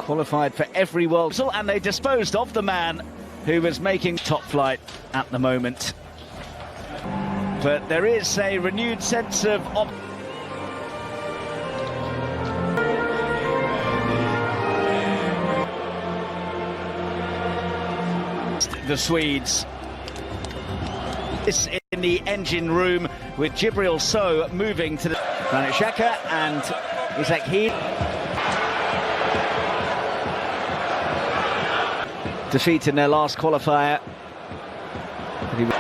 qualified for every World Cup, and they disposed of the man who was making top flight at the moment. But there is a renewed sense of the Swedes. It's in the engine room with Jibril So moving to the Granit Xhaka and Isaac Heed. Defeat in their last qualifier.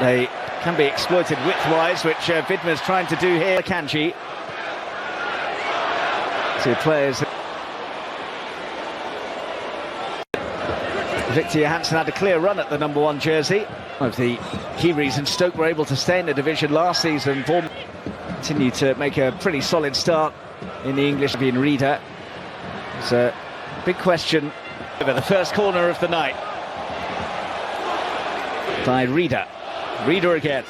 They can be exploited width-wise, which Vidma's trying to do here. Kanji. Two players. Victor Johansson had a clear run at the #1 jersey. One of the key reasons Stoke were able to stay in the division last season. Bournemouth continue to make a pretty solid start in the English. Being Reader. It's a big question over the first corner of the night by Reader. Reader again.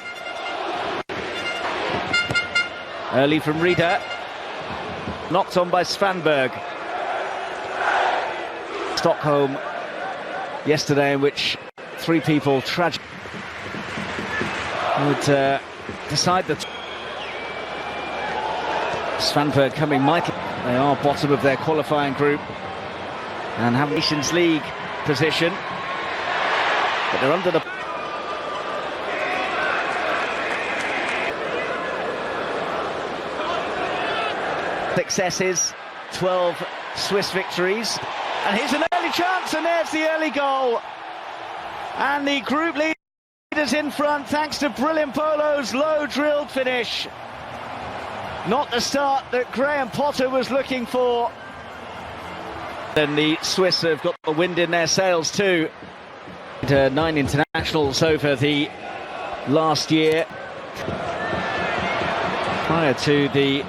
Early from Reader. Knocked on by Svanberg. Stockholm yesterday, in which 3 people tragically would decide that Svanberg coming mightily. They are bottom of their qualifying group and have Nations League position, but they're under the successes, 12 Swiss victories, and here's an early chance, and there's the early goal, and the group leaders in front thanks to Brilliant Polo's low drilled finish. Not the start that Graham Potter was looking for. Then the Swiss have got the wind in their sails too. 9 internationals over the last year prior to the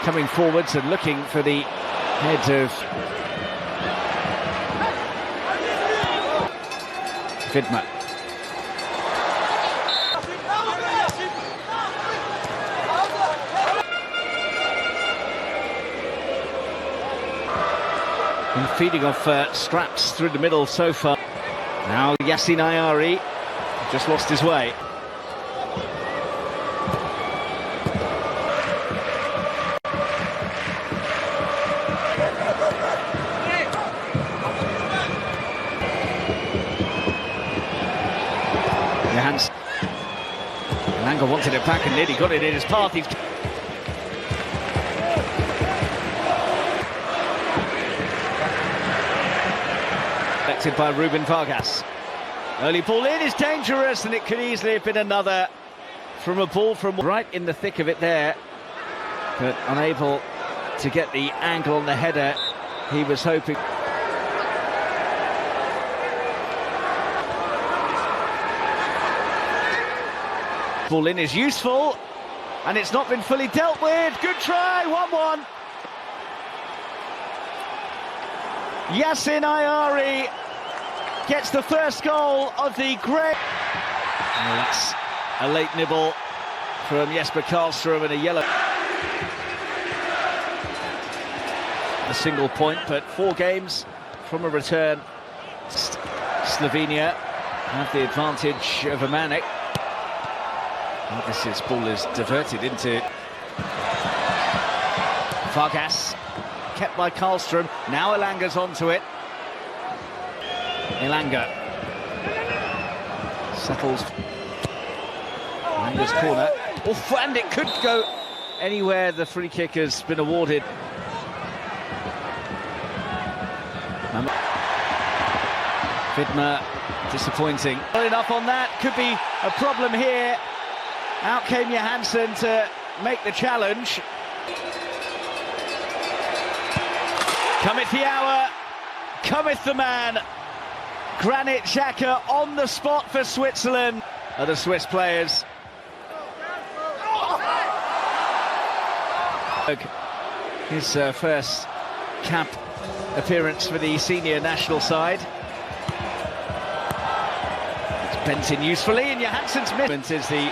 coming forwards and looking for the head of Vidma. And feeding off scraps through the middle so far. Now Yassin Ayari just lost his way. Johansson. Langer wanted it back and nearly got it in his path. He's collected by Ruben Vargas. Early ball in is dangerous, and it could easily have been another from a ball from right in the thick of it there, but unable to get the angle on the header he was hoping. Ball in is useful, and it's not been fully dealt with. Good try, 1-1. Yassin Ayari gets the first goal of the great. Well, that's a late nibble from Jesper Karlström and a yellow. A single point, but 4 games from a return. Slovenia have the advantage over Manek. This ball is diverted into Vargas, kept by Karlström. Now Elanga's onto it. Elanga settles Elanga's corner. Oh, and it could go anywhere. The free kick has been awarded. Vidma disappointing. Not enough on that. Could be a problem here. Out came Johansson to make the challenge. Cometh the hour, cometh the man. Granit Xhaka on the spot for Switzerland. Are the Swiss players. His first camp appearance for the senior national side. It's bent in usefully, and Johansson's movement is the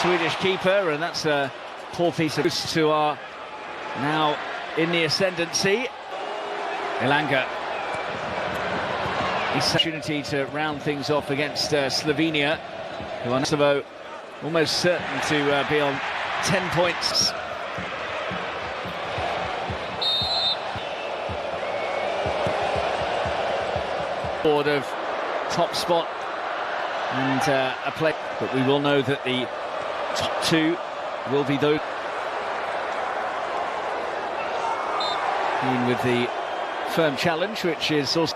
Swedish keeper, and that's a poor piece of to our now in the ascendancy. Elanga. His opportunity to round things off against Slovenia, who are Kosovo almost certain to be on 10 points. Board of top spot and a play, but we will know that the top two will be those with the firm challenge, which is also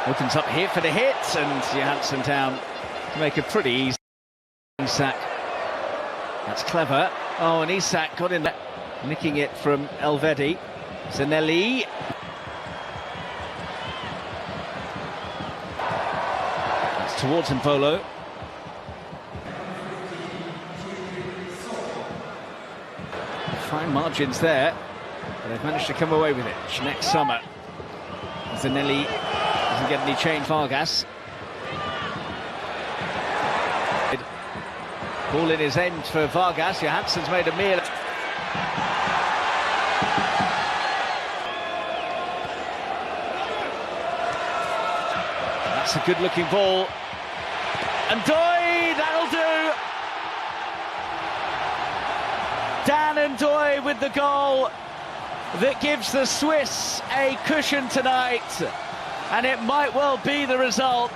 opens up here for the hit, and Johansson down to make a pretty easy sack. That's clever. Oh, and Isak got in there, nicking it from Elvedi. Zanelli. That's towards Mpolo. Fine margins there. They've managed to come away with it next summer. Zanelli doesn't get any change. Vargas. Ball in his end for Vargas. Johansson's made a meal. That's a good-looking ball. And Doy, that'll do. Dan N'Doye with the goal that gives the Swiss a cushion tonight, and it might well be the result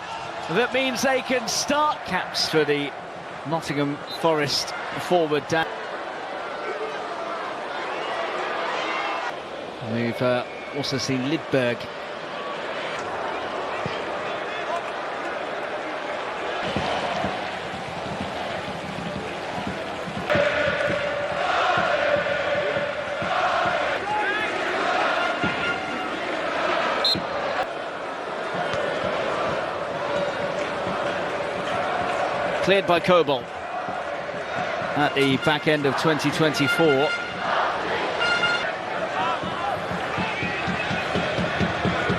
that means they can start caps for the Nottingham Forest forward. We've also seen Lidberg. Cleared by Kobel at the back end of 2024.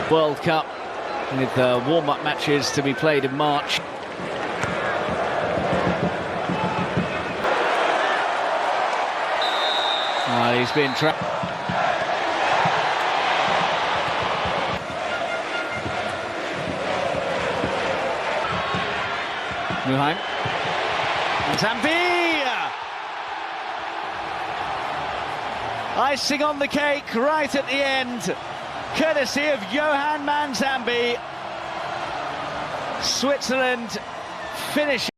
World Cup with warm-up matches to be played in March. He's been trapped. Muheim. Zambi! Icing on the cake right at the end, courtesy of Johan Manzambi. Switzerland finish.